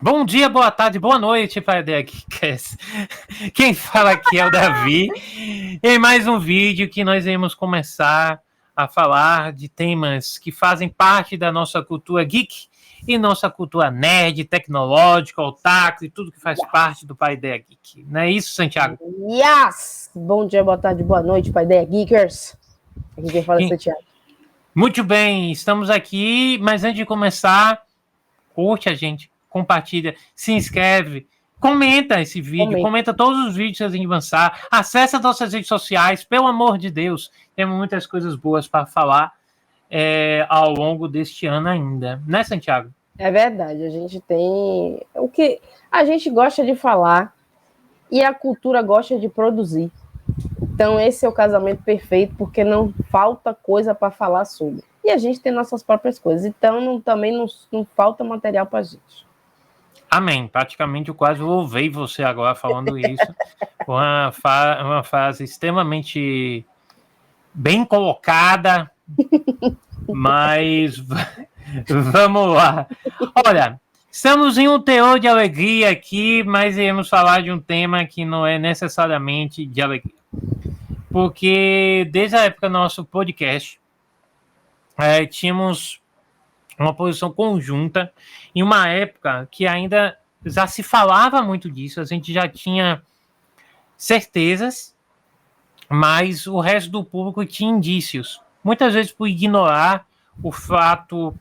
Bom dia, boa tarde, boa noite, Pai Geekers. Quem fala aqui é o Davi. Em mais um vídeo que nós iremos começar a falar de temas que fazem parte da nossa cultura geek e nossa cultura nerd, tecnológica, otaku e tudo que faz parte do Paideia Geek. Não é isso, Santiago? Yes! Bom dia, boa tarde, boa noite, Paideia Geekers. Aqui quem fala é Santiago. Muito bem, estamos aqui, mas antes de começar, curte a gente, compartilha, se inscreve, comenta esse vídeo, comenta todos os vídeos que a gente lançar, acessa nossas redes sociais, pelo amor de Deus, temos muitas coisas boas para falar ao longo deste ano ainda, né, Santiago? É verdade, a gente tem o que a gente gosta de falar e a cultura gosta de produzir. Então esse é o casamento perfeito, porque não falta coisa para falar sobre. E a gente tem nossas próprias coisas, então também não falta material para a gente. Amém. Praticamente eu quase ouvei você agora falando isso. Uma frase extremamente bem colocada, mas vamos lá. Olha, estamos em um teor de alegria aqui, mas iremos falar de um tema que não é necessariamente de alegria. Porque desde a época do nosso podcast, tínhamos uma posição conjunta, em uma época que ainda já se falava muito disso, a gente já tinha certezas, mas o resto do público tinha indícios, muitas vezes por ignorar o fato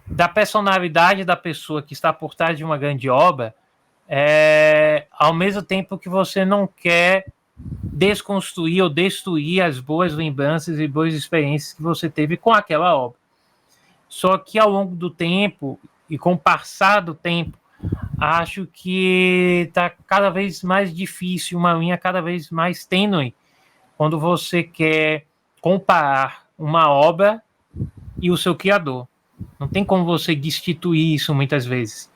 da personalidade da pessoa que está por trás de uma grande obra, ao mesmo tempo que você não quer desconstruir ou destruir as boas lembranças e boas experiências que você teve com aquela obra. Só que ao longo do tempo e com o passar do tempo, acho que está cada vez mais difícil, uma linha cada vez mais tênue, quando você quer comparar uma obra e o seu criador. Não tem como você destituir isso muitas vezes,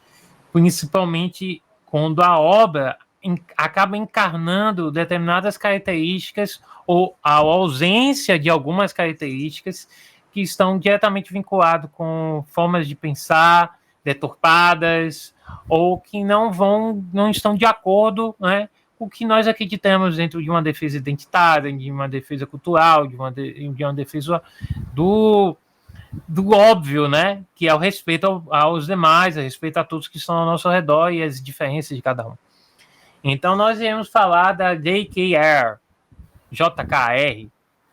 principalmente quando a obra acaba encarnando determinadas características ou a ausência de algumas características que estão diretamente vinculados com formas de pensar deturpadas ou que não estão de acordo, né, com o que nós acreditamos dentro de uma defesa identitária, de uma defesa cultural, de uma defesa do óbvio, né, que é o respeito aos demais, o respeito a todos que estão ao nosso redor e as diferenças de cada um. Então nós iremos falar da JKR,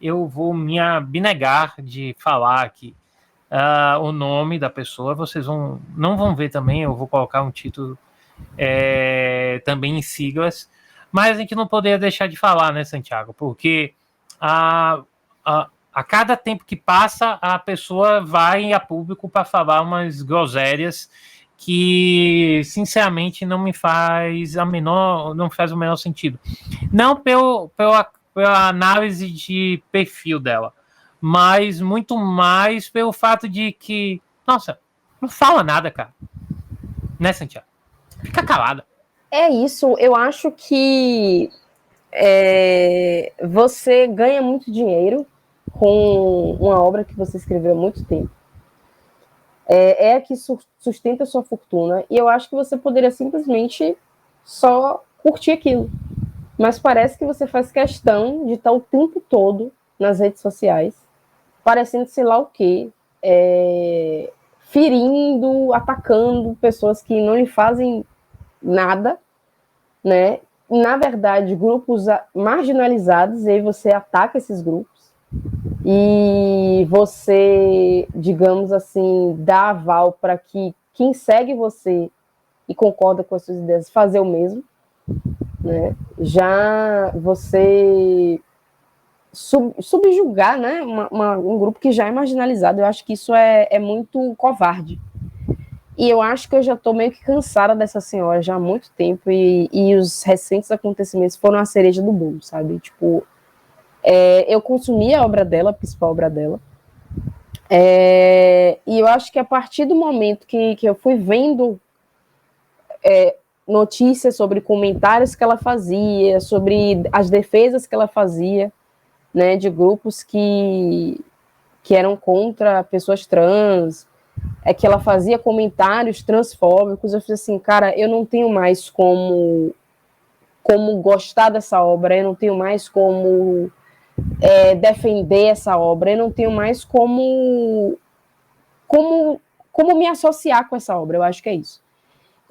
eu vou me abnegar de falar aqui o nome da pessoa, vocês não vão ver também, eu vou colocar um título também em siglas, mas a gente não poderia deixar de falar, né, Santiago? Porque a cada tempo que passa, a pessoa vai a público para falar umas groselhas que, sinceramente, não faz o menor sentido. Não pela análise de perfil dela, mas muito mais pelo fato de que, nossa, não fala nada, cara. Né, Santiago? Fica calada. É isso, eu acho que você ganha muito dinheiro com uma obra que você escreveu há muito tempo. É a que sustenta a sua fortuna, e eu acho que você poderia simplesmente só curtir aquilo. Mas parece que você faz questão de estar o tempo todo nas redes sociais, parecendo sei lá o quê, ferindo, atacando pessoas que não lhe fazem nada, né? Na verdade, grupos marginalizados, e aí você ataca esses grupos, e você, digamos assim, dá aval para que quem segue você e concorda com as suas ideias fazer o mesmo, né? Já você subjugar, né, um grupo que já é marginalizado, eu acho que isso é muito covarde. E eu acho que eu já estou meio que cansada dessa senhora já há muito tempo, e os recentes acontecimentos foram a cereja do bolo, sabe? Tipo, eu consumi a obra dela, a principal obra dela, e eu acho que a partir do momento que eu fui vendo notícias sobre comentários que ela fazia, sobre as defesas que ela fazia, né, de grupos que eram contra pessoas trans, é que ela fazia comentários transfóbicos. Eu falei assim, cara, eu não tenho mais como gostar dessa obra, eu não tenho mais como defender essa obra, eu não tenho mais como me associar com essa obra, eu acho que é isso.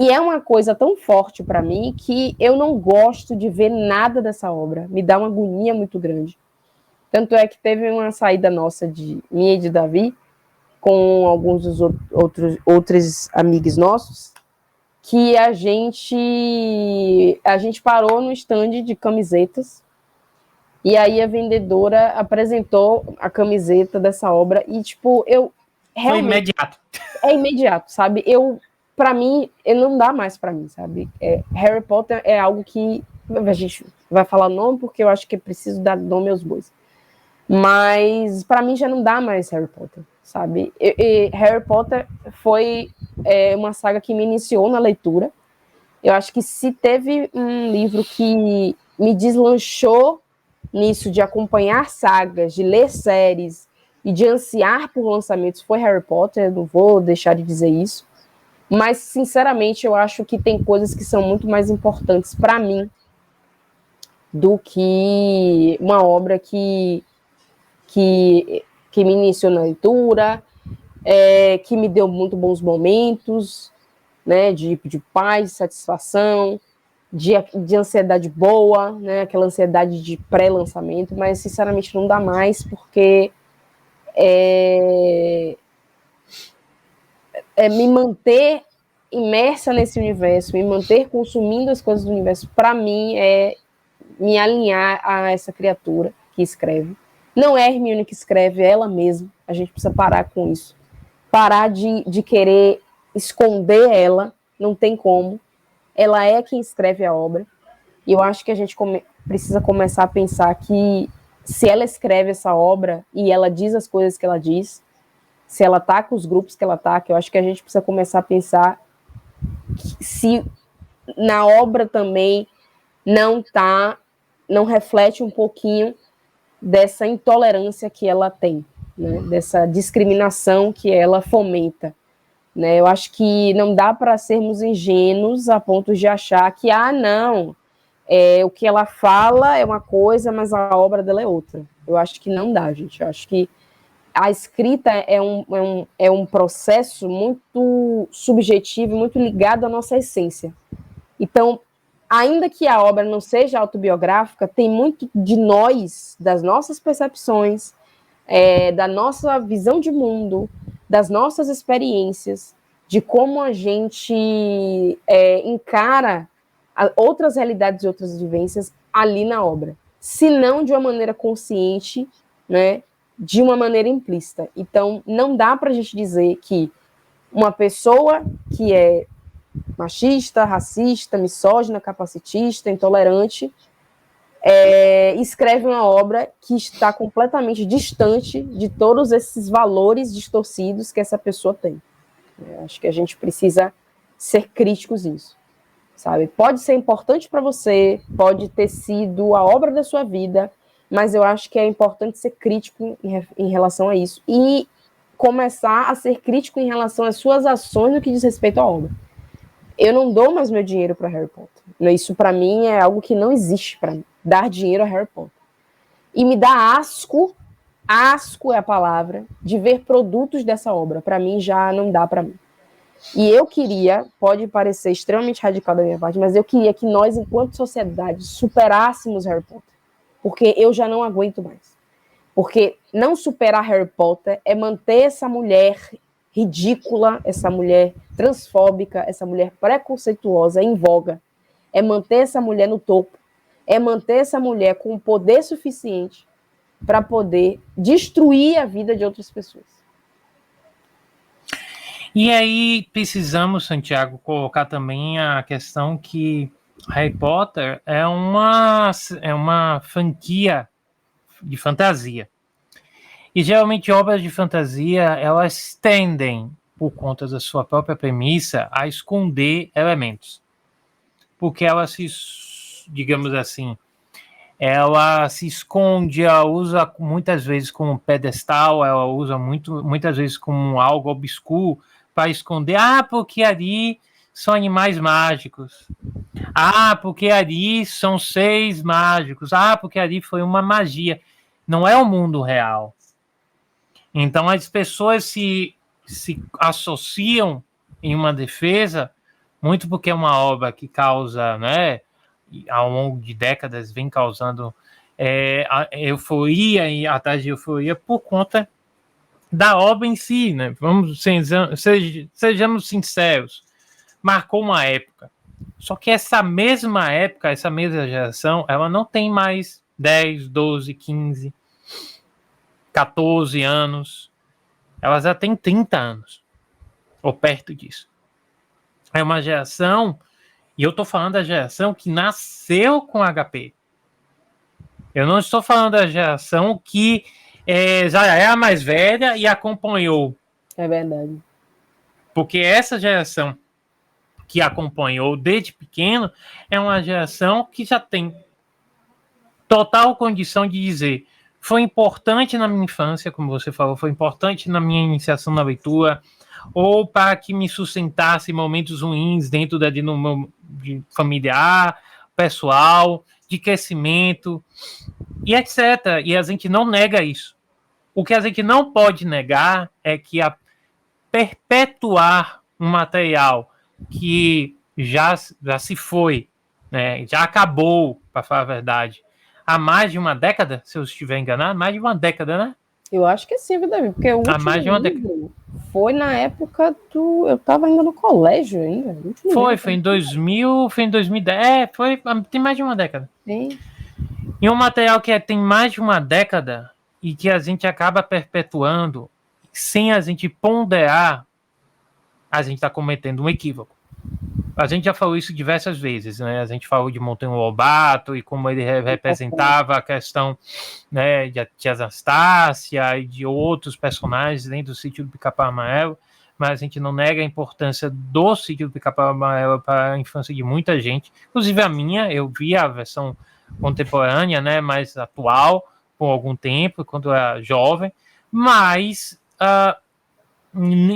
E é uma coisa tão forte para mim que eu não gosto de ver nada dessa obra, me dá uma agonia muito grande. Tanto é que teve uma saída nossa, minha e de Davi, com alguns dos outros amigos nossos, que a gente parou no stand de camisetas, e aí a vendedora apresentou a camiseta dessa obra, e tipo, eu realmente... Foi imediato. É imediato, sabe? Para mim, não dá mais para mim, sabe? Harry Potter é algo que a gente vai falar nome, porque eu acho que é preciso dar nome aos bois. Mas para mim já não dá mais Harry Potter, sabe? Harry Potter foi uma saga que me iniciou na leitura. Eu acho que se teve um livro que me deslanchou nisso de acompanhar sagas, de ler séries e de ansiar por lançamentos, foi Harry Potter. Eu não vou deixar de dizer isso. Mas, sinceramente, eu acho que tem coisas que são muito mais importantes para mim do que uma obra que me iniciou na leitura, que me deu muito bons momentos, né, de paz, de satisfação, de ansiedade boa, né, aquela ansiedade de pré-lançamento, mas, sinceramente, não dá mais, porque me manter imersa nesse universo, me manter consumindo as coisas do universo, para mim, é me alinhar a essa criatura que escreve. Não é a Hermione que escreve, é ela mesma. A gente precisa parar com isso. Parar de querer esconder ela, não tem como. Ela é quem escreve a obra. E eu acho que a gente precisa começar a pensar que se ela escreve essa obra e ela diz as coisas que ela diz, se ela tá com os grupos que ela tá, que eu acho que a gente precisa começar a pensar se na obra também não reflete um pouquinho dessa intolerância que ela tem, né? Dessa discriminação que ela fomenta, né? Eu acho que não dá para sermos ingênuos a ponto de achar que, não, o que ela fala é uma coisa, mas a obra dela é outra. Eu acho que não dá, gente. Eu acho que a escrita é um processo muito subjetivo, muito ligado à nossa essência. Então, ainda que a obra não seja autobiográfica, tem muito de nós, das nossas percepções, da nossa visão de mundo, das nossas experiências, de como a gente encara outras realidades e outras vivências ali na obra. Se não de uma maneira consciente, né, de uma maneira implícita. Então, não dá para a gente dizer que uma pessoa que é machista, racista, misógina, capacitista, intolerante, escreve uma obra que está completamente distante de todos esses valores distorcidos que essa pessoa tem. Acho que a gente precisa ser críticos nisso, sabe? Pode ser importante para você, pode ter sido a obra da sua vida, mas eu acho que é importante ser crítico em relação a isso e começar a ser crítico em relação às suas ações no que diz respeito à obra. Eu não dou mais meu dinheiro para Harry Potter. Isso, para mim, é algo que não existe para mim. Dar dinheiro a Harry Potter. E me dá asco é a palavra, de ver produtos dessa obra. Para mim, já não dá para mim. E eu queria, pode parecer extremamente radical da minha parte, mas eu queria que nós, enquanto sociedade, superássemos Harry Potter. Porque eu já não aguento mais. Porque não superar Harry Potter é manter essa mulher ridícula, essa mulher transfóbica, essa mulher preconceituosa em voga. É manter essa mulher no topo. É manter essa mulher com poder suficiente para poder destruir a vida de outras pessoas. E aí precisamos, Santiago, colocar também a questão que Harry Potter é uma franquia de fantasia. E geralmente obras de fantasia, elas tendem, por conta da sua própria premissa, a esconder elementos. Porque elas se, digamos assim, ela se esconde, ela usa muitas vezes como pedestal, ela usa muitas vezes como algo obscuro para esconder. Ah, porque ali são animais mágicos. Ah, porque ali são seres mágicos. Ah, porque ali foi uma magia. Não é o mundo real. Então as pessoas se associam em uma defesa, muito porque é uma obra que causa, né, ao longo de décadas, vem causando euforia e atrás de euforia por conta da obra em si, né? Sejamos sinceros, marcou uma época. Só que essa mesma época, essa mesma geração, ela não tem mais 10, 12, 15, 14 anos. Ela já tem 30 anos, ou perto disso. É uma geração, e eu estou falando da geração que nasceu com HP. Eu não estou falando da geração que já é a mais velha e acompanhou. É verdade. Porque essa geração que acompanhou desde pequeno é uma geração que já tem total condição de dizer: foi importante na minha infância, como você falou, foi importante na minha iniciação na leitura, ou para que me sustentasse em momentos ruins dentro no meu familiar, pessoal, de crescimento, e etc. E a gente não nega isso. O que a gente não pode negar é que a perpetuar um material que já se foi, né, já acabou, para falar a verdade, há mais de uma década, se eu estiver enganado, mais de uma década, né? Eu acho que sim, Davi, porque o último mais de uma livro foi na época do... Eu estava ainda no colégio ainda. Foi em 2000, foi em 2010, tem mais de uma década. Sim. E um material que tem mais de uma década e que a gente acaba perpetuando sem a gente ponderar, a gente está cometendo um equívoco. A gente já falou isso diversas vezes, né? A gente falou de Monteiro Lobato e como ele representava a questão, né, de Tia Anastácia e de outros personagens dentro do Sítio do Pica-Pau Amarelo, mas a gente não nega a importância do Sítio do Pica-Pau Amarelo para a infância de muita gente, inclusive a minha. Eu vi a versão contemporânea, né, mais atual, por algum tempo, quando eu era jovem, mas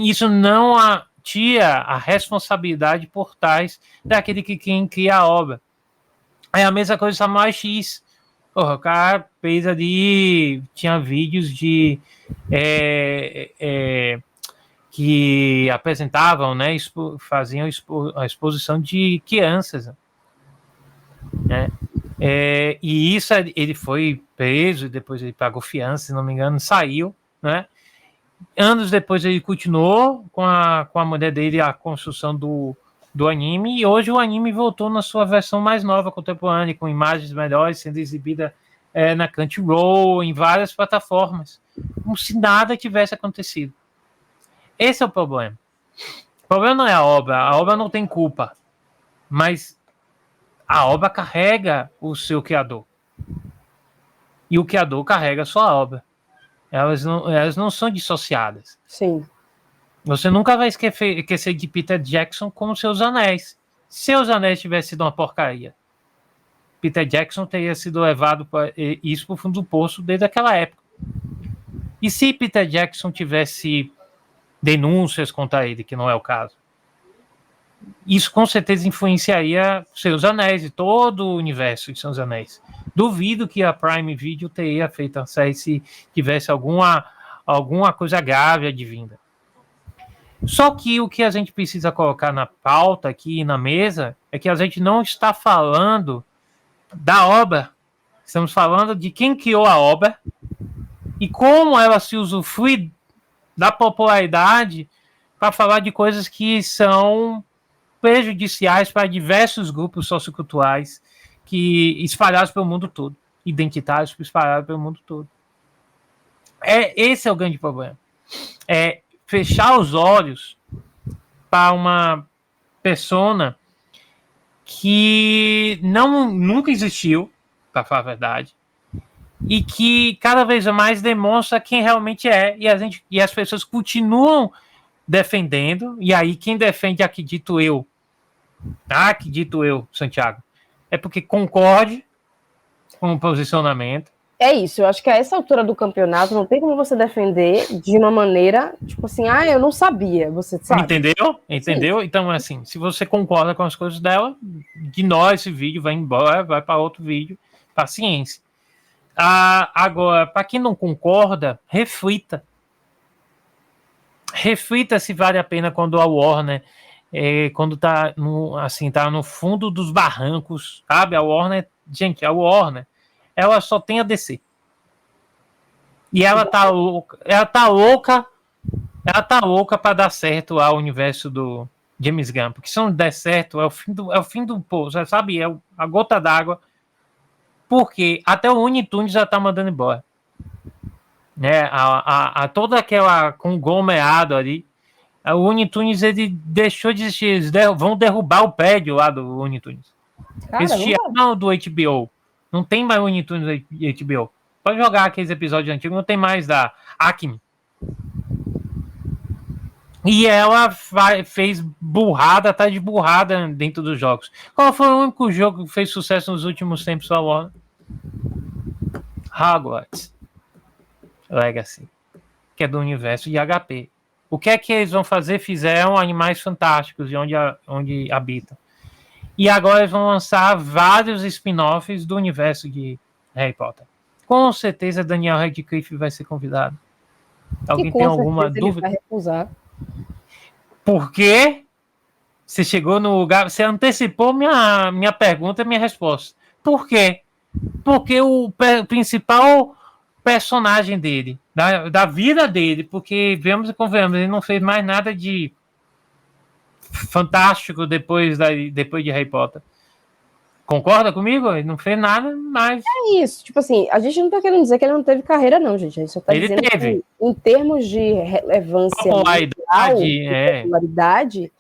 isso não tira a responsabilidade por trás daquele que quem cria a obra. É a mesma coisa do Samurai X. O cara fez ali, tinha vídeos de que apresentavam, né, faziam a exposição de crianças, né? E isso ele foi preso e depois ele pagou fiança, se não me engano, saiu, né? Anos depois ele continuou com a mulher dele a construção do anime, e hoje o anime voltou na sua versão mais nova, contemporânea, com imagens melhores, sendo exibida na Crunchyroll, em várias plataformas, como se nada tivesse acontecido. Esse é o problema. O problema não é a obra não tem culpa, mas a obra carrega o seu criador. E o criador carrega a sua obra. Elas não são dissociadas. Sim. Você nunca vai esquecer de Peter Jackson como Seus Anéis. Se Seus Anéis tivesse sido uma porcaria, Peter Jackson teria sido levado para isso para o fundo do poço desde aquela época. E se Peter Jackson tivesse denúncias contra ele, que não é o caso, isso com certeza influenciaria Seus Anéis e todo o universo de Seus Anéis. Duvido que a Prime Video teria feito a série se tivesse alguma coisa grave advinda. Só que o que a gente precisa colocar na pauta aqui na mesa é que a gente não está falando da obra. Estamos falando de quem criou a obra e como ela se usufrui da popularidade para falar de coisas que são prejudiciais para diversos grupos socioculturais que espalhados pelo mundo todo, identitários espalhados pelo mundo todo. Esse é o grande problema. Fechar os olhos para uma persona que nunca existiu, para falar a verdade, e que cada vez mais demonstra quem realmente é, e as pessoas continuam defendendo, e aí quem defende, acredito eu, Santiago, é porque concorde, um posicionamento. É isso, eu acho que a essa altura do campeonato não tem como você defender de uma maneira, tipo assim, eu não sabia, você sabe. Entendeu? Sim. Então, assim, se você concorda com as coisas dela, ignora esse vídeo, vai embora, vai para outro vídeo, paciência. Agora, para quem não concorda, reflita. Reflita se vale a pena quando a Warner, quando tá no fundo dos barrancos, sabe? A Warner, ela só tem a DC. E ela tá louca para dar certo ao universo do James Gunn, porque se não der certo, é o fim do poço, sabe? É a gota d'água, porque até o Looney Tunes já tá mandando embora. Né? Toda aquela conglomerado ali, o Looney Tunes, ele deixou de existir, eles vão derrubar o prédio lá do Looney Tunes. Esse não do HBO, não tem mais Looney Tunes HBO. Pode jogar aqueles episódios antigos, não tem mais da Acme. E ela fez burrada atrás de burrada dentro dos jogos. Qual foi o único jogo que fez sucesso nos últimos tempos da Warner? Hogwarts Legacy, que é do universo de HP. O que é que eles vão fazer? Fizeram Animais Fantásticos, de onde habitam. E agora eles vão lançar vários spin-offs do universo de Harry Potter. Com certeza Daniel Radcliffe vai ser convidado. Alguém tem alguma dúvida? Ele vai recusar. Por quê? Você chegou no lugar... Você antecipou minha pergunta e minha resposta. Por quê? Porque o principal personagem dele, da vida dele, porque vemos e convenhamos, ele não fez mais nada de fantástico depois de Harry Potter. Concorda comigo? Ele não fez nada mais. É isso, tipo assim, a gente não tá querendo dizer que ele não teve carreira, não, gente. A gente só tá dizendo que, em termos de relevância popularidade,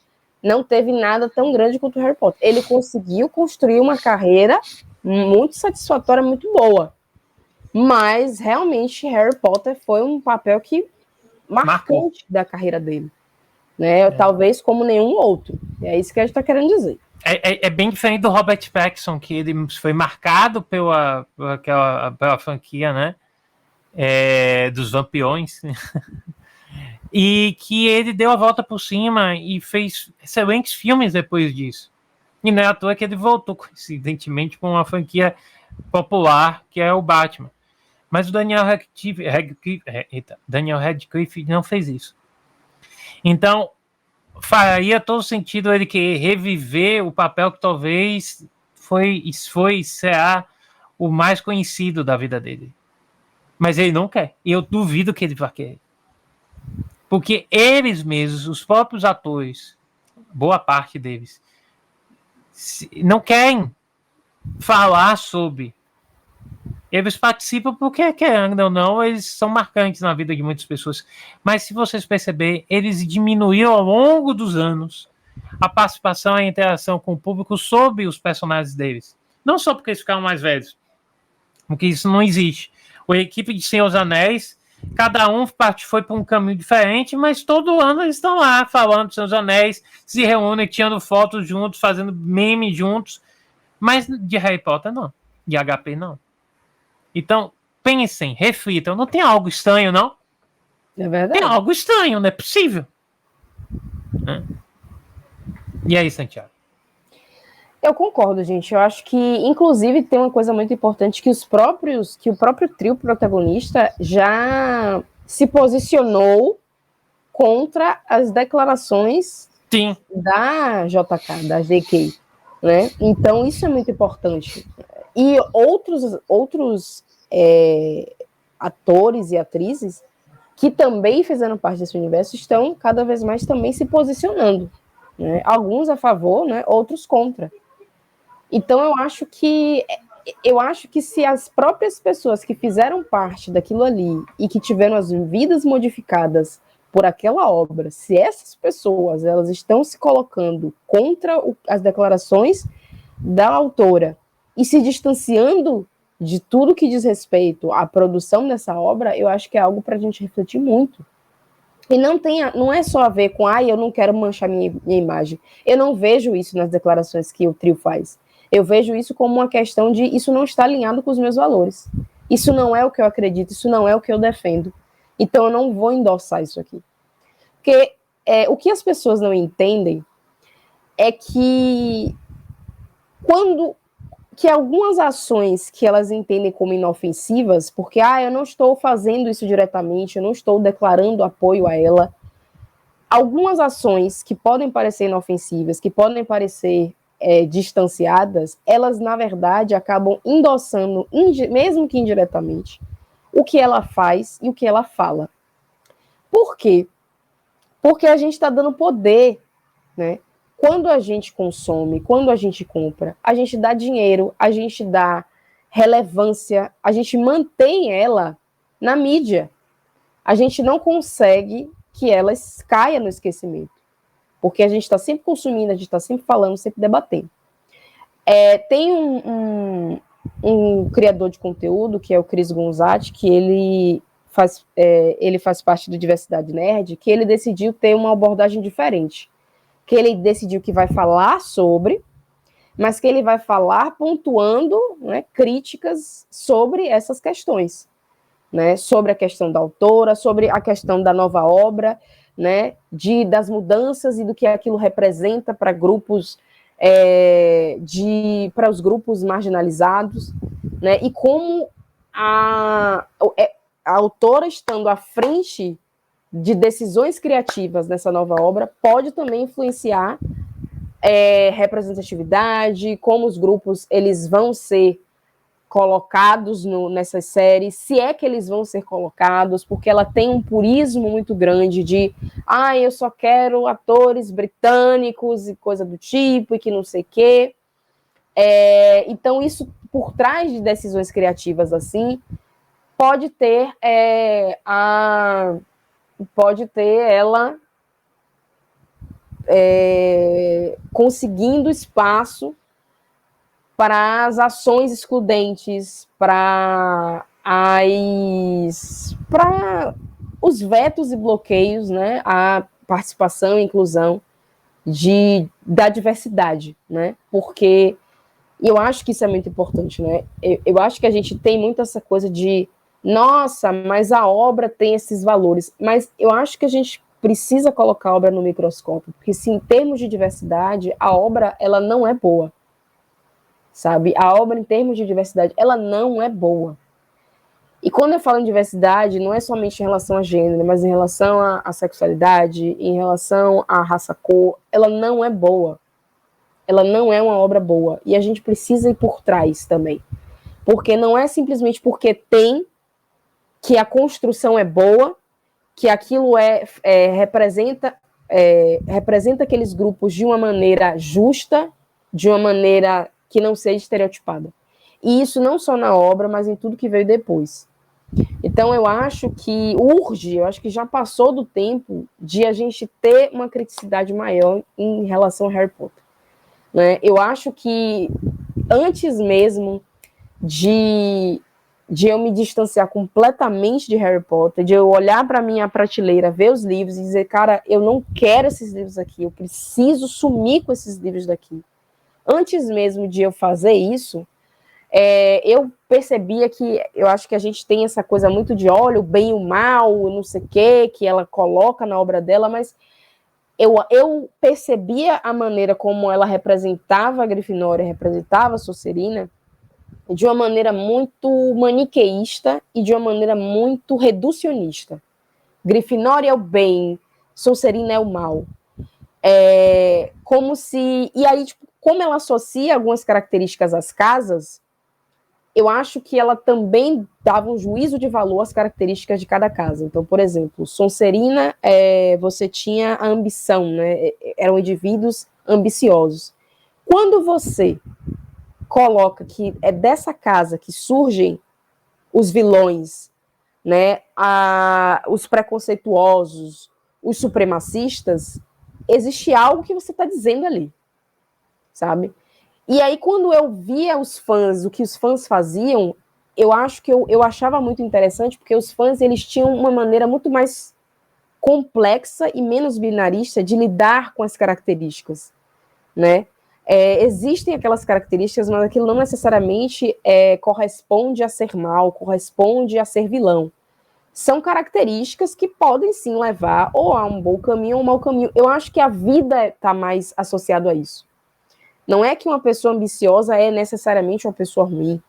não teve nada tão grande quanto o Harry Potter. Ele conseguiu construir uma carreira muito satisfatória, muito boa. Mas, realmente, Harry Potter foi um papel que marcante da carreira dele. Né? Talvez como nenhum outro. É isso que a gente tá querendo dizer. É bem diferente do Robert Pattinson, que ele foi marcado pela franquia, né? Dos Vampiões. E que ele deu a volta por cima e fez excelentes filmes depois disso. E não é à toa que ele voltou, coincidentemente, com uma franquia popular, que é o Batman. Mas o Daniel Radcliffe não fez isso. Então, faria todo sentido ele querer reviver o papel que talvez será o mais conhecido da vida dele. Mas ele não quer. E eu duvido que ele vá querer. Porque eles mesmos, os próprios atores, boa parte deles, não querem falar sobre. Eles participam porque, querendo ou não, eles são marcantes na vida de muitas pessoas. Mas se vocês perceberem, eles diminuíram ao longo dos anos a participação e a interação com o público sobre os personagens deles. Não só porque eles ficaram mais velhos, porque isso não existe. A equipe de Senhor dos Anéis, cada um foi para um caminho diferente, mas todo ano eles estão lá falando de Senhor dos Anéis, se reúnem, tirando fotos juntos, fazendo meme juntos. Mas de Harry Potter, não. De HP, não. Então, pensem, reflitam. Não tem algo estranho, não? É verdade. Tem algo estranho, não é possível. E aí, Santiago? Eu concordo, gente. Eu acho que, inclusive, tem uma coisa muito importante que o próprio trio protagonista já se posicionou contra as declarações da JK, da JK, né? Então, isso é muito importante. E outros atores e atrizes que também fizeram parte desse universo estão cada vez mais também se posicionando, né? Alguns a favor, né? Outros contra. Então eu acho que se as próprias pessoas que fizeram parte daquilo ali e que tiveram as vidas modificadas por aquela obra, se essas pessoas elas estão se colocando contra as declarações da autora e se distanciando de tudo que diz respeito à produção dessa obra, eu acho que é algo para a gente refletir muito. E não é só a ver com, eu não quero manchar minha imagem. Eu não vejo isso nas declarações que o trio faz. Eu vejo isso como uma questão de isso não está alinhado com os meus valores. Isso não é o que eu acredito, isso não é o que eu defendo. Então eu não vou endossar isso aqui. Porque o que as pessoas não entendem é que algumas ações que elas entendem como inofensivas, porque eu não estou fazendo isso diretamente, eu não estou declarando apoio a ela, algumas ações que podem parecer inofensivas, que podem parecer distanciadas, elas, na verdade, acabam endossando, mesmo que indiretamente, o que ela faz e o que ela fala. Por quê? Porque a gente está dando poder, né? Quando a gente consome, quando a gente compra, a gente dá dinheiro, a gente dá relevância, a gente mantém ela na mídia. A gente não consegue que ela caia no esquecimento. Porque a gente está sempre consumindo, a gente está sempre falando, sempre debatendo. Tem um criador de conteúdo, que é o Cris Gonzatti, que ele faz parte da Diversidade Nerd, que ele decidiu ter uma abordagem diferente. Que ele decidiu que vai falar sobre, mas que ele vai falar pontuando, né, críticas sobre essas questões. Né, sobre a questão da autora, sobre a questão da nova obra, né, das mudanças e do que aquilo representa para grupos, para os grupos marginalizados, né, e como a autora estando à frente de decisões criativas nessa nova obra pode também influenciar representatividade, como os grupos eles vão ser colocados nessas séries, se é que eles vão ser colocados, porque ela tem um purismo muito grande de eu só quero atores britânicos e coisa do tipo, e que não sei o quê. Então, isso, por trás de decisões criativas assim, pode ter ela conseguindo espaço para as ações excludentes, para os vetos e bloqueios, né, à participação e inclusão da diversidade, né, porque eu acho que isso é muito importante, né, eu acho que a gente tem muito essa coisa de, nossa, mas a obra tem esses valores, mas eu acho que a gente precisa colocar a obra no microscópio, porque se em termos de diversidade, a obra, ela não é boa. Sabe? A obra, em termos de diversidade, ela não é boa. E quando eu falo em diversidade, não é somente em relação a gênero, mas em relação à sexualidade, em relação à raça-cor, ela não é boa. Ela não é uma obra boa. E a gente precisa ir por trás também. Porque não é simplesmente porque tem que a construção é boa, que aquilo representa aqueles grupos de uma maneira justa, de uma maneira que não seja estereotipada. E isso não só na obra, mas em tudo que veio depois. Então, eu acho que eu acho que já passou do tempo de a gente ter uma criticidade maior em relação a Harry Potter. Né? Eu acho que antes mesmo de eu me distanciar completamente de Harry Potter, de eu olhar para minha prateleira, ver os livros e dizer, cara, eu não quero esses livros aqui, eu preciso sumir com esses livros daqui. Antes mesmo de eu fazer isso, eu percebia que eu acho que a gente tem essa coisa muito de olha, o bem e o mal, não sei o que ela coloca na obra dela, mas eu percebia a maneira como ela representava a Grifinória, representava a Sonserina, de uma maneira muito maniqueísta e de uma maneira muito reducionista. Grifinória é o bem, Sonserina é o mal. Como se... E aí, tipo, como ela associa algumas características às casas, eu acho que ela também dava um juízo de valor às características de cada casa. Então, por exemplo, Sonserina, você tinha a ambição, né? Eram indivíduos ambiciosos. Quando você coloca que é dessa casa que surgem os vilões, né? Os preconceituosos, os supremacistas, existe algo que você está dizendo ali, sabe? E aí, quando eu via os fãs, o que os fãs faziam, eu acho que eu achava muito interessante, porque os fãs, eles tinham uma maneira muito mais complexa e menos binarista de lidar com as características, né? Existem aquelas características, mas aquilo não necessariamente corresponde a ser mal, corresponde a ser vilão. São características que podem sim levar ou a um bom caminho ou um mau caminho. Eu acho que a vida está mais associada a isso. Não é que uma pessoa ambiciosa é necessariamente uma pessoa ruim,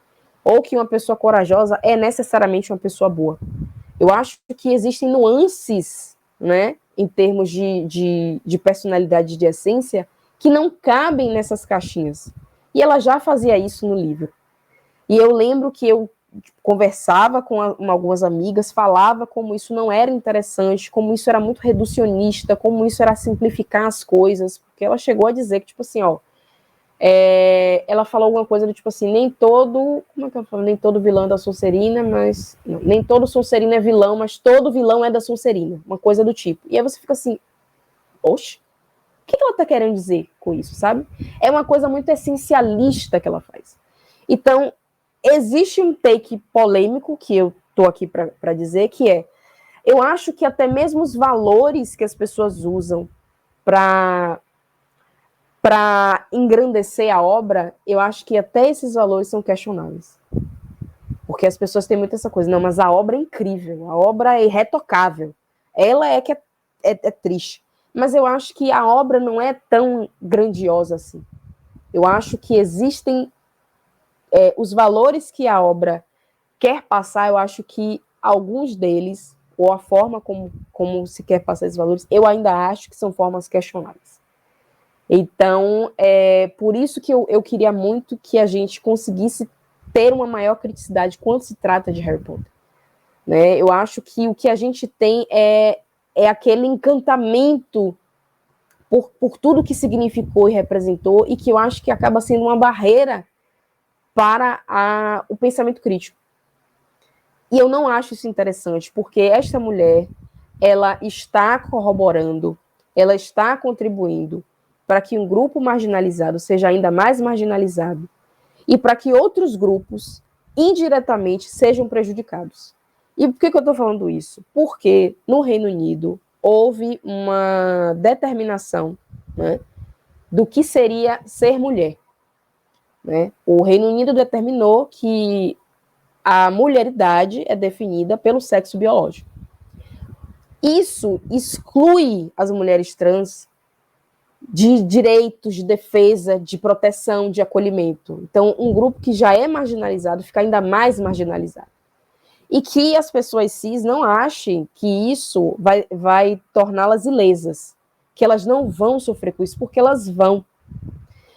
ou que uma pessoa corajosa é necessariamente uma pessoa boa. Eu acho que existem nuances, né, em termos de personalidade, de essência, que não cabem nessas caixinhas. E ela já fazia isso no livro. E eu lembro que eu conversava com algumas amigas, falava como isso não era interessante, como isso era muito reducionista, como isso era simplificar as coisas, porque ela chegou a dizer que, tipo assim, ó, ela falou alguma coisa do tipo assim, nem todo vilão é da Sonserina, mas não, nem todo Sonserina é vilão, mas todo vilão é da Sonserina, uma coisa do tipo. E aí você fica assim, oxe, o que ela tá querendo dizer com isso, sabe? É uma coisa muito essencialista que ela faz. Então, existe um take polêmico que eu tô aqui para dizer, que eu acho que até mesmo os valores que as pessoas usam para engrandecer a obra, eu acho que até esses valores são questionáveis. Porque as pessoas têm muito essa coisa, não, mas a obra é incrível, a obra é irretocável. Ela é que é triste. Mas eu acho que a obra não é tão grandiosa assim. Eu acho que existem os valores que a obra quer passar, eu acho que alguns deles, ou a forma como se quer passar esses valores, eu ainda acho que são formas questionáveis. Então, por isso que eu queria muito que a gente conseguisse ter uma maior criticidade quando se trata de Harry Potter. Né? Eu acho que o que a gente tem é aquele encantamento por tudo que significou e representou, e que eu acho que acaba sendo uma barreira para o pensamento crítico. E eu não acho isso interessante, porque esta mulher, ela está corroborando, ela está contribuindo para que um grupo marginalizado seja ainda mais marginalizado e para que outros grupos, indiretamente, sejam prejudicados. E por que eu estou falando isso? Porque no Reino Unido houve uma determinação, né, do que seria ser mulher. Né? O Reino Unido determinou que a mulheridade é definida pelo sexo biológico. Isso exclui as mulheres trans de direitos, de defesa, de proteção, de acolhimento. Então, um grupo que já é marginalizado fica ainda mais marginalizado. E que as pessoas cis não achem que isso vai torná-las ilesas, que elas não vão sofrer com isso, porque elas vão.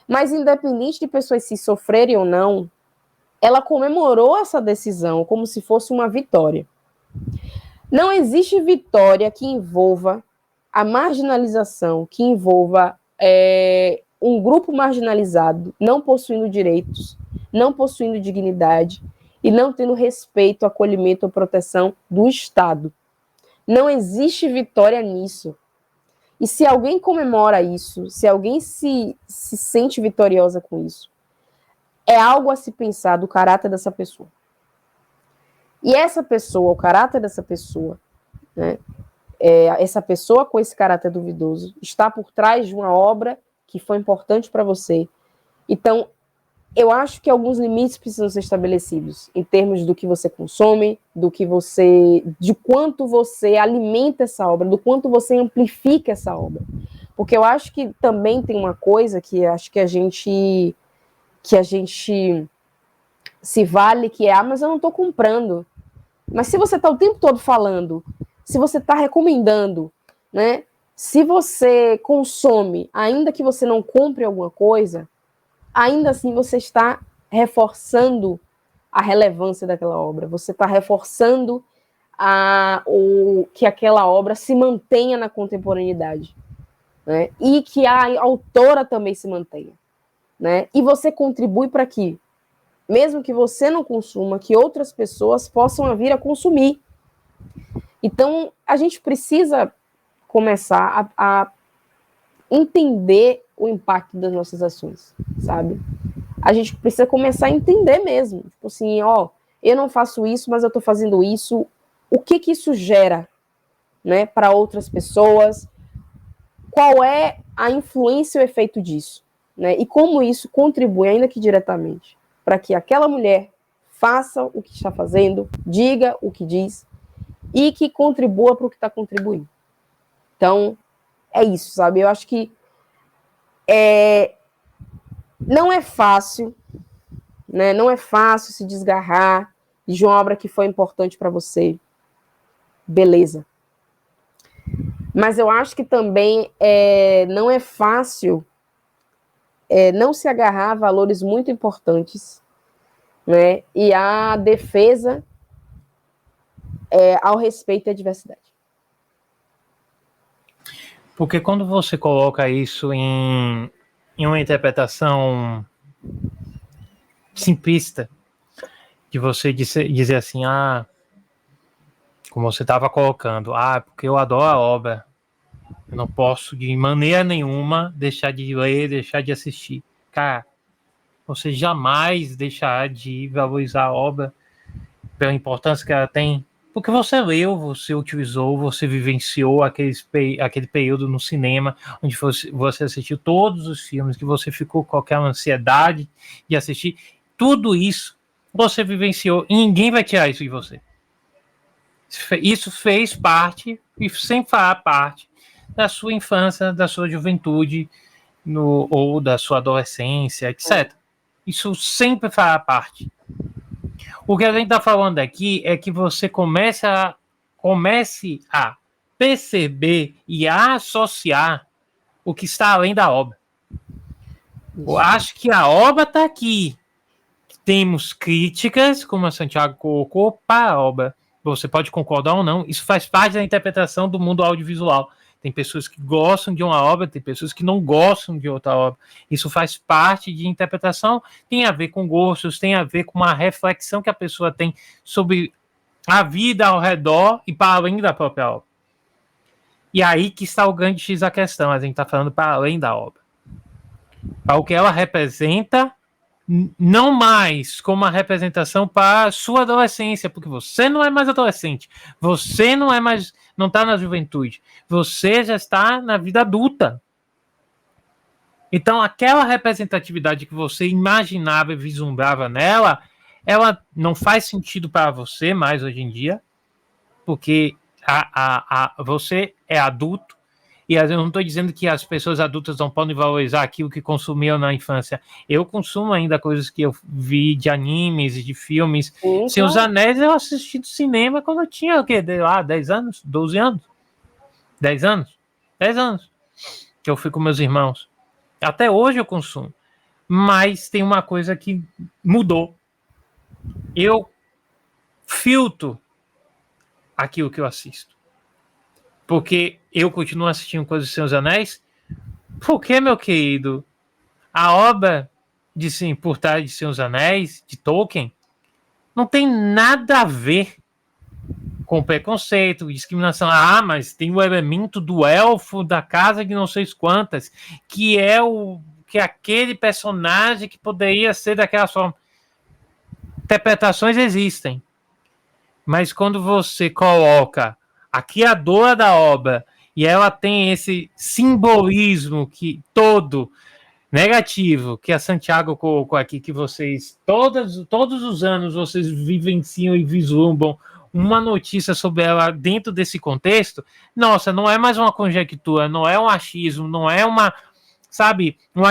Mas, independente de pessoas cis sofrerem ou não, ela comemorou essa decisão como se fosse uma vitória. Não existe vitória que envolva a marginalização, que envolva um grupo marginalizado não possuindo direitos, não possuindo dignidade e não tendo respeito, acolhimento ou proteção do Estado. Não existe vitória nisso. E se alguém comemora isso, se alguém se sente vitoriosa com isso, é algo a se pensar do caráter dessa pessoa. E essa pessoa, o caráter dessa pessoa, né, essa pessoa com esse caráter duvidoso, está por trás de uma obra que foi importante para você. Então, eu acho que alguns limites precisam ser estabelecidos em termos do que você consome, de quanto você alimenta essa obra, do quanto você amplifica essa obra. Porque eu acho que também tem uma coisa que acho que a gente se vale, que mas eu não estou comprando. Mas se você está o tempo todo falando, se você está recomendando, né? Se você consome, ainda que você não compre alguma coisa, ainda assim você está reforçando a relevância daquela obra, você está reforçando que aquela obra se mantenha na contemporaneidade, né? E que a autora também se mantenha. Né? E você contribui para que, mesmo que você não consuma, que outras pessoas possam vir a consumir. Então, a gente precisa começar a entender o impacto das nossas ações, sabe? A gente precisa começar a entender mesmo. Tipo assim, eu não faço isso, mas eu estou fazendo isso. O que isso gera, né, para outras pessoas? Qual é a influência e o efeito disso? né? E como isso contribui, ainda que diretamente, para que aquela mulher faça o que está fazendo, diga o que diz e que contribua para o que está contribuindo. Então, é isso, sabe? Eu acho que não é fácil, né? Não é fácil se desgarrar de uma obra que foi importante para você. Beleza. Mas eu acho que também não é fácil não se agarrar a valores muito importantes, né? E a defesa ao respeito à diversidade. Porque quando você coloca isso em uma interpretação simplista, de você dizer assim, como você estava colocando, porque eu adoro a obra, eu não posso de maneira nenhuma deixar de ler, deixar de assistir. Cara, você jamais deixará de valorizar a obra pela importância que ela tem, porque você leu, você utilizou, você vivenciou aquele período no cinema, onde você assistiu todos os filmes, que você ficou com aquela ansiedade de assistir. Tudo isso você vivenciou e ninguém vai tirar isso de você. Isso fez parte e sempre fará parte da sua infância, da sua juventude, ou da sua adolescência, etc. Isso sempre fará parte. O que a gente está falando aqui é que você comece a perceber e a associar o que está além da obra. Eu acho que a obra está aqui. Temos críticas, como a Santiago colocou, para a obra. Você pode concordar ou não. Isso faz parte da interpretação do mundo audiovisual. Tem pessoas que gostam de uma obra, tem pessoas que não gostam de outra obra. Isso faz parte de interpretação, tem a ver com gostos, tem a ver com uma reflexão que a pessoa tem sobre a vida ao redor e para além da própria obra. E aí que está o grande X da questão. A gente está falando para além da obra. Para o que ela representa, não mais como uma representação para a sua adolescência, porque você não é mais adolescente, você não está na juventude, você já está na vida adulta. Então, aquela representatividade que você imaginava e vislumbrava nela, ela não faz sentido para você mais hoje em dia, porque você é adulto. E eu não estou dizendo que as pessoas adultas não podem valorizar aquilo que consumiam na infância. Eu consumo ainda coisas que eu vi de animes e de filmes. Sim, Senhor dos Anéis eu assisti do cinema quando eu tinha, 10 anos? 12 anos? 10 anos? 10 anos. Que eu fui com meus irmãos. Até hoje eu consumo. Mas tem uma coisa que mudou. Eu filtro aquilo que eu assisto. Porque eu continuo assistindo coisas do Senhor dos Anéis. Porque, meu querido, a obra por trás de Senhor dos Anéis, de Tolkien, não tem nada a ver com preconceito, discriminação. Mas tem o elemento do elfo da casa de não sei quantas, que é aquele personagem que poderia ser daquela forma. Interpretações existem. Mas quando você coloca a criadora da obra e ela tem esse simbolismo todo negativo que a Santiago colocou aqui, que vocês todos os anos vocês vivenciam e vislumbram uma notícia sobre ela dentro desse contexto, nossa, não é mais uma conjectura, não é um achismo, não é uma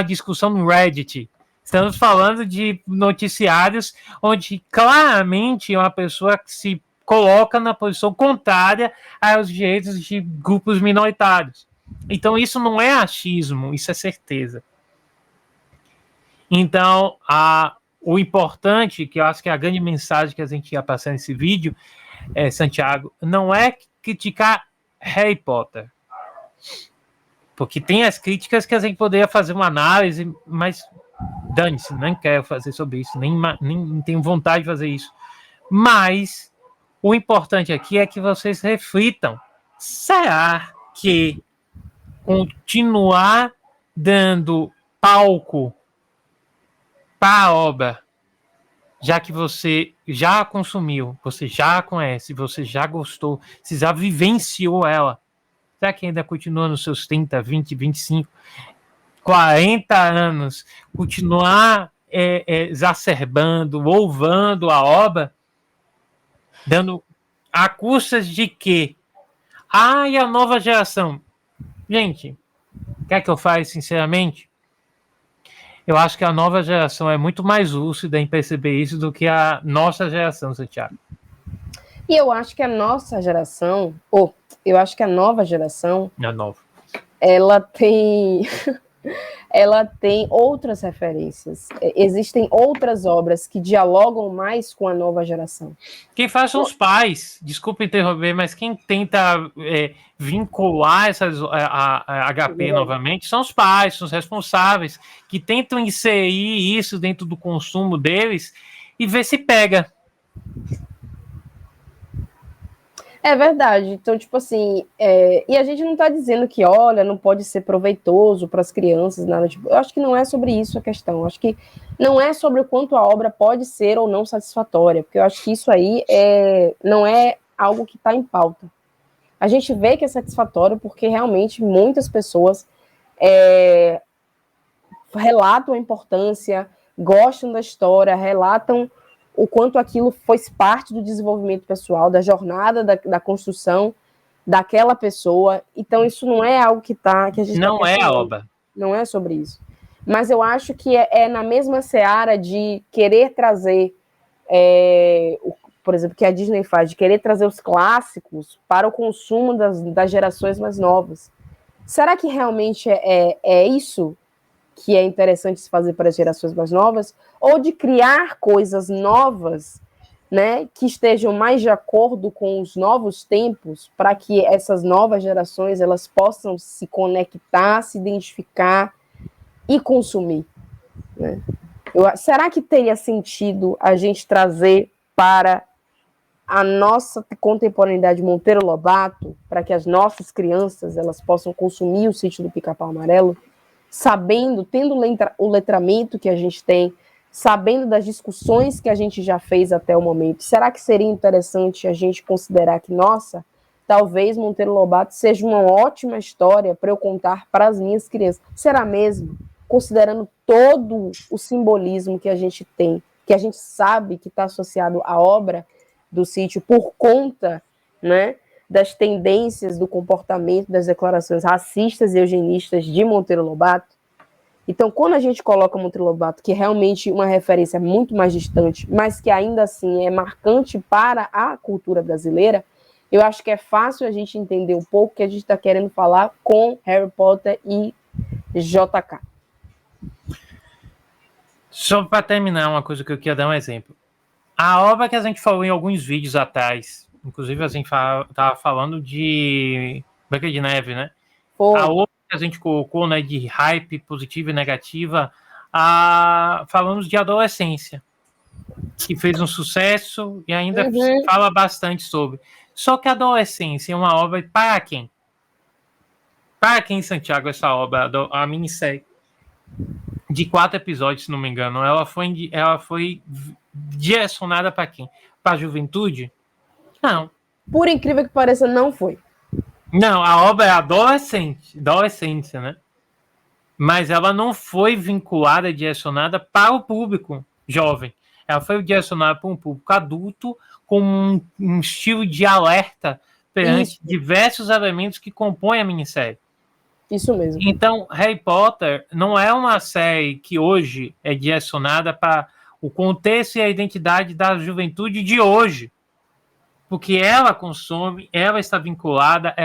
discussão no Reddit. Estamos falando de noticiários onde claramente uma pessoa que se coloca na posição contrária aos direitos de grupos minoritários. Então, isso não é achismo, isso é certeza. Então, o importante, que eu acho que é a grande mensagem que a gente ia passar nesse vídeo, Santiago, não é criticar Harry Potter. Porque tem as críticas que a gente poderia fazer uma análise, mas dane-se, nem quero fazer sobre isso, nem tenho vontade de fazer isso. Mas o importante aqui é que vocês reflitam. Será que continuar dando palco para a obra, já que você já a consumiu, você já a conhece, você já gostou, você já vivenciou ela, será que ainda continua nos seus 30, 20, 25? 40 anos, continuar exacerbando, louvando a obra, dando a custas de quê? E a nova geração. Gente, quer que eu fale sinceramente? Eu acho que a nova geração é muito mais lúcida em perceber isso do que a nossa geração, Santiago. E eu acho que a nossa geração, eu acho que a nova geração, ela tem outras referências. Existem outras obras que dialogam mais com a nova geração. Quem faz são os pais. Desculpa interromper, mas quem tenta vincular a HP novamente são os pais, são os responsáveis, que tentam inserir isso dentro do consumo deles e ver se pega. É verdade. Então, tipo assim, e a gente não está dizendo que, olha, não pode ser proveitoso para as crianças, nada tipo. Eu acho que não é sobre isso a questão. Eu acho que não é sobre o quanto a obra pode ser ou não satisfatória, porque eu acho que isso aí não é algo que está em pauta. A gente vê que é satisfatório porque realmente muitas pessoas relatam a importância, gostam da história, relatam o quanto aquilo faz parte do desenvolvimento pessoal, da jornada, da construção daquela pessoa. Então, isso não é algo que a gente não é a obra. Não é sobre isso. Mas eu acho que é na mesma seara de querer trazer, por exemplo, que a Disney faz, de querer trazer os clássicos para o consumo das gerações mais novas. Será que realmente é isso que é interessante se fazer para as gerações mais novas, ou de criar coisas novas, né, que estejam mais de acordo com os novos tempos, para que essas novas gerações elas possam se conectar, se identificar e consumir, né? Será que teria sentido a gente trazer para a nossa contemporaneidade Monteiro Lobato, para que as nossas crianças elas possam consumir o Sítio do Pica-Pau Amarelo, sabendo, tendo o letramento que a gente tem, sabendo das discussões que a gente já fez até o momento? Será que seria interessante a gente considerar que, nossa, talvez Monteiro Lobato seja uma ótima história para eu contar para as minhas crianças? Será mesmo? Considerando todo o simbolismo que a gente tem, que a gente sabe que está associado à obra do sítio por conta, né, das tendências do comportamento, das declarações racistas e eugenistas de Monteiro Lobato. Então, quando a gente coloca Monteiro Lobato, que é realmente uma referência muito mais distante, mas que ainda assim é marcante para a cultura brasileira, eu acho que é fácil a gente entender um pouco o que a gente está querendo falar com Harry Potter e JK. Só para terminar, uma coisa que eu queria dar um exemplo. A obra que a gente falou em alguns vídeos atrás, inclusive a gente estava falando de Branca de Neve, né? A outra que a gente colocou, né, de hype positiva e negativa, falamos de adolescência, que fez um sucesso e ainda fala bastante sobre. Só que a adolescência é uma obra para quem? Para quem, Santiago, essa obra, a minissérie de 4 episódios, se não me engano, ela foi direcionada para quem? Para a juventude? Não. Por incrível que pareça, não foi. Não, a obra é adolescência, né? Mas ela não foi vinculada, direcionada para o público jovem. Ela foi direcionada para um público adulto com um estilo de alerta perante diversos elementos que compõem a minissérie. Isso mesmo. Então, Harry Potter não é uma série que hoje é direcionada para o contexto e a identidade da juventude de hoje. Porque ela consome, ela está vinculada,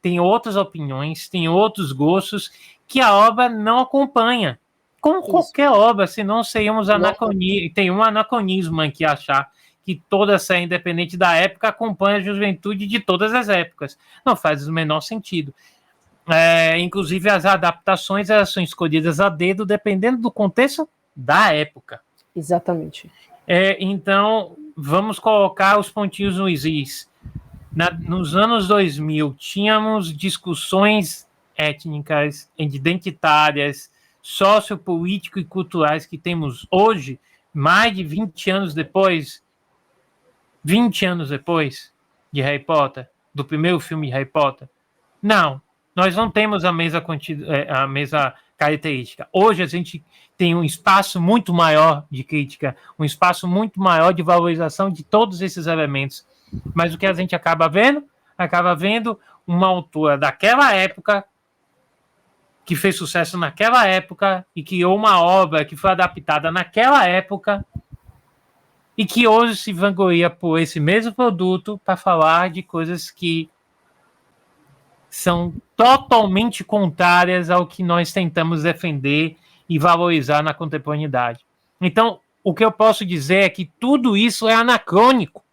tem outras opiniões, tem outros gostos que a obra não acompanha. Como qualquer obra, senão seríamos anacronismo. Tem um anacronismo aqui achar que toda série, independente da época, acompanha a juventude de todas as épocas. Não faz o menor sentido. Inclusive, as adaptações elas são escolhidas a dedo, dependendo do contexto da época. Exatamente. Então, vamos colocar os pontinhos nos is. Nos anos 2000, tínhamos discussões étnicas, identitárias, sociopolítico e culturais que temos hoje, mais de 20 anos depois de Harry Potter, do primeiro filme de Harry Potter. Não, nós não temos a mesma característica. Hoje a gente tem um espaço muito maior de crítica, um espaço muito maior de valorização de todos esses elementos. Mas o que a gente acaba vendo? Acaba vendo uma autora daquela época, que fez sucesso naquela época e criou uma obra que foi adaptada naquela época e que hoje se vangloria por esse mesmo produto para falar de coisas que são totalmente contrárias ao que nós tentamos defender e valorizar na contemporaneidade. Então, o que eu posso dizer é que tudo isso é anacrônico.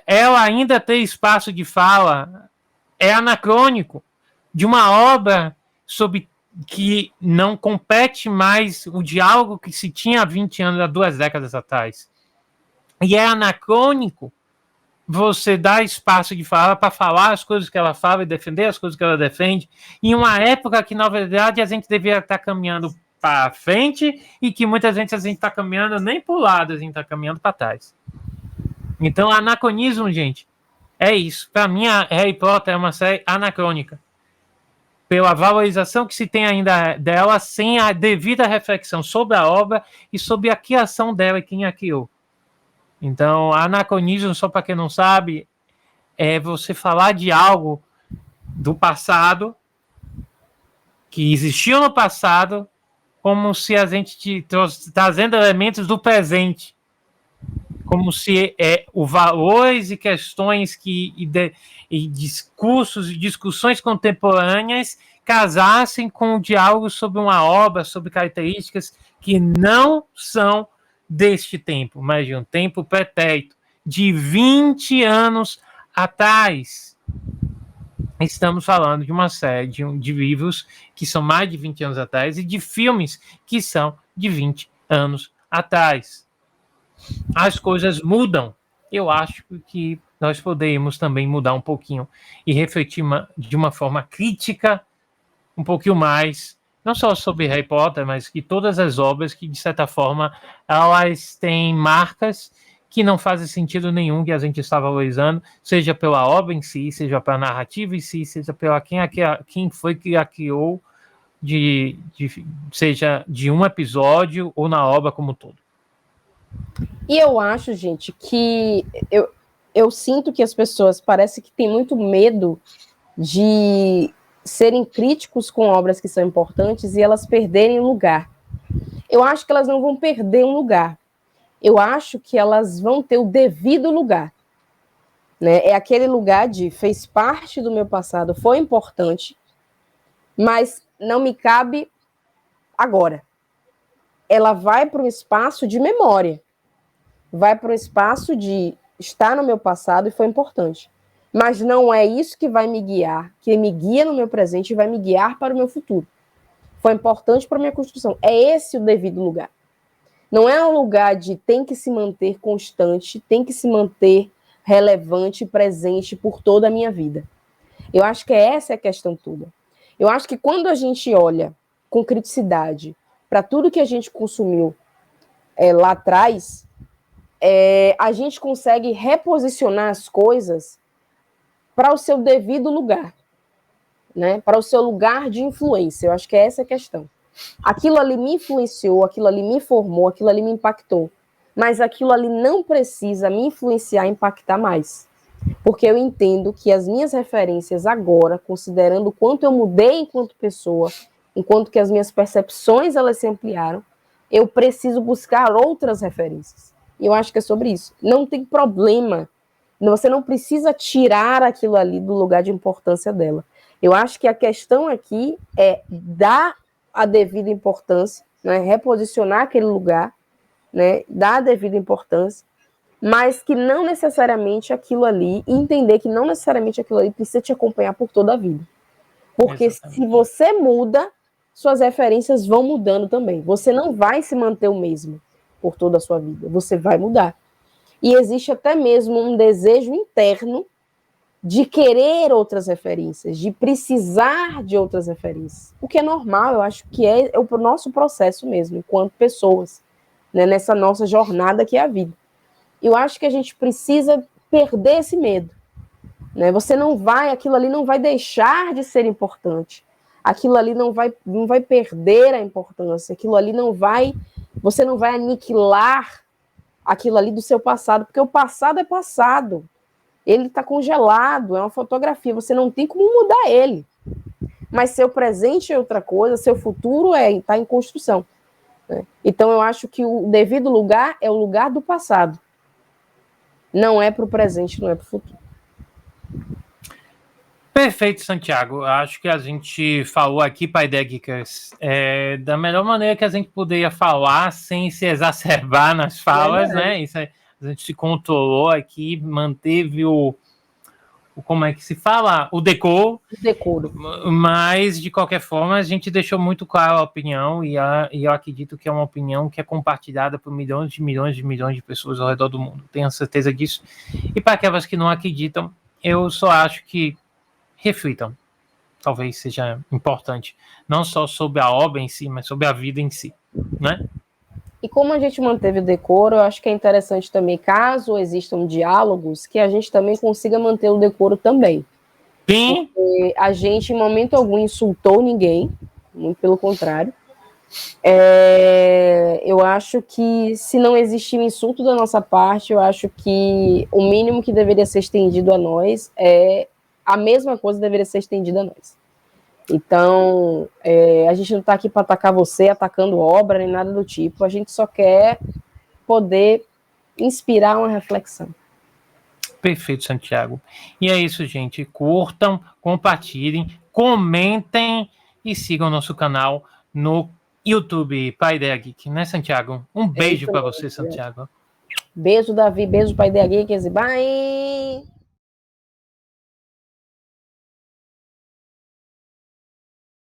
Ela ainda ter espaço de fala é anacrônico de uma obra sobre que não compete mais o diálogo que se tinha há 20 anos, há 2 décadas atrás. E é anacrônico você dar espaço de fala para falar as coisas que ela fala e defender as coisas que ela defende, em uma época que, na verdade, a gente deveria estar caminhando para frente e que muitas vezes a gente está caminhando nem para o lado, a gente está caminhando para trás. Então, anacronismo, gente, é isso. Para mim, a Harry Potter é uma série anacrônica. Pela valorização que se tem ainda dela, sem a devida reflexão sobre a obra e sobre a criação dela e quem a criou. Então, anacronismo, só para quem não sabe, é você falar de algo do passado, que existiu no passado, como se a gente trazendo elementos do presente, como se os valores e questões e discursos e discussões contemporâneas casassem com o diálogo sobre uma obra, sobre características que não são deste tempo, mas de um tempo pretérito, de 20 anos atrás. Estamos falando de uma série de livros que são mais de 20 anos atrás e de filmes que são de 20 anos atrás. As coisas mudam. Eu acho que nós poderíamos também mudar um pouquinho e refletir de uma forma crítica um pouquinho mais, não só sobre Harry Potter, mas que todas as obras que, de certa forma, elas têm marcas que não fazem sentido nenhum que a gente está valorizando, seja pela obra em si, seja pela narrativa em si, seja pela quem foi que a criou, seja de um episódio ou na obra como um todo. E eu acho, gente, que eu sinto que as pessoas parece que têm muito medo de serem críticos com obras que são importantes e elas perderem lugar. Eu acho que elas não vão perder um lugar. Eu acho que elas vão ter o devido lugar. Né? É aquele lugar de fez parte do meu passado, foi importante, mas não me cabe agora. Ela vai para um espaço de memória. Vai para um espaço de estar no meu passado e foi importante. Mas não é isso que vai me guiar, que me guia no meu presente e vai me guiar para o meu futuro. Foi importante para a minha construção. É esse o devido lugar. Não é um lugar de tem que se manter constante, tem que se manter relevante, presente por toda a minha vida. Eu acho que essa é a questão toda. Eu acho que quando a gente olha com criticidade para tudo que a gente consumiu lá atrás, a gente consegue reposicionar as coisas para o seu devido lugar, né? Para o seu lugar de influência. Eu acho que é essa a questão. Aquilo ali me influenciou, aquilo ali me formou, aquilo ali me impactou. Mas aquilo ali não precisa me influenciar e impactar mais. Porque eu entendo que as minhas referências agora, considerando o quanto eu mudei enquanto pessoa, enquanto que as minhas percepções elas se ampliaram, eu preciso buscar outras referências. E eu acho que é sobre isso. Não tem problema. Você não precisa tirar aquilo ali do lugar de importância dela. Eu acho que a questão aqui é dar a devida importância, né, reposicionar aquele lugar, né, dar a devida importância, mas que não necessariamente aquilo ali, entender que não necessariamente aquilo ali precisa te acompanhar por toda a vida. Porque exatamente. Se você muda, suas referências vão mudando também. Você não vai se manter o mesmo por toda a sua vida. Você vai mudar. E existe até mesmo um desejo interno de querer outras referências, de precisar de outras referências. O que é normal, eu acho que é o nosso processo mesmo, enquanto pessoas, né, nessa nossa jornada que é a vida. Eu acho que a gente precisa perder esse medo. Né? Você não vai, aquilo ali não vai deixar de ser importante. aquilo ali não vai perder a importância, aquilo ali você não vai aniquilar aquilo ali do seu passado, porque o passado é passado, ele está congelado, é uma fotografia, você não tem como mudar ele, mas seu presente é outra coisa, seu futuro está em construção, né? Então eu acho que o devido lugar é o lugar do passado, não é para o presente, não é para o futuro. Perfeito, Santiago. Acho que a gente falou aqui, Paideia Geekers, da melhor maneira que a gente poderia falar sem se exacerbar nas falas, né? Isso a gente se controlou aqui, manteve como é que se fala? O decoro. Mas, de qualquer forma, a gente deixou muito claro a opinião e eu acredito que é uma opinião que é compartilhada por milhões de pessoas ao redor do mundo. Tenho certeza disso. E para aquelas que não acreditam, eu só acho que reflitam. Talvez seja importante. Não só sobre a obra em si, mas sobre a vida em si, né? E como a gente manteve o decoro, eu acho que é interessante também, caso existam diálogos, que a gente também consiga manter o decoro também. Sim. Porque a gente, em momento algum, insultou ninguém, muito pelo contrário. Eu acho que, se não existir um insulto da nossa parte, eu acho que o mínimo que deveria ser estendido a nós a mesma coisa deveria ser estendida a nós. Então, a gente não está aqui para atacar você, atacando obra, nem nada do tipo. A gente só quer poder inspirar uma reflexão. Perfeito, Santiago. E é isso, gente. Curtam, compartilhem, comentem e sigam nosso canal no YouTube, Paideia Geek, né, Santiago? Um beijo para você, Santiago. Beijo, Davi. Beijo, Paideia Geek. Bye!